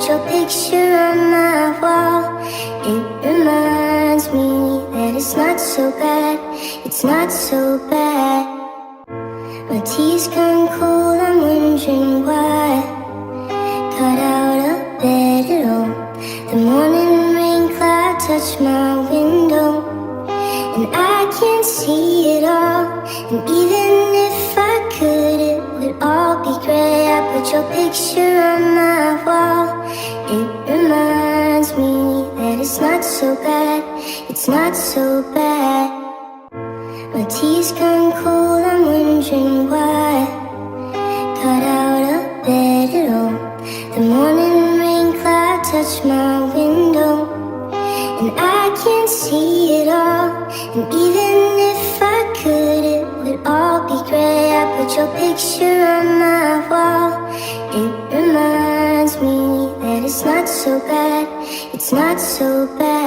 put your picture on my wall. It reminds me that it's not so bad, it's not so bad. My tea's gone cold, I'm wondering why. Got out of bed at all. The morning rain cloud touched my window, and I can't see it all. And even if I could, it would all be grey. I put your picture on my wall. It reminds me that it's not so bad, it's not so bad. My tea's gone cold, I'm wondering why. Got out of bed at all. The morning rain cloud touched my window, and I can't see it all. And even if I could, it would all be grey. I put your picture on my wall. It reminds me that it's not so bad, it's not so bad.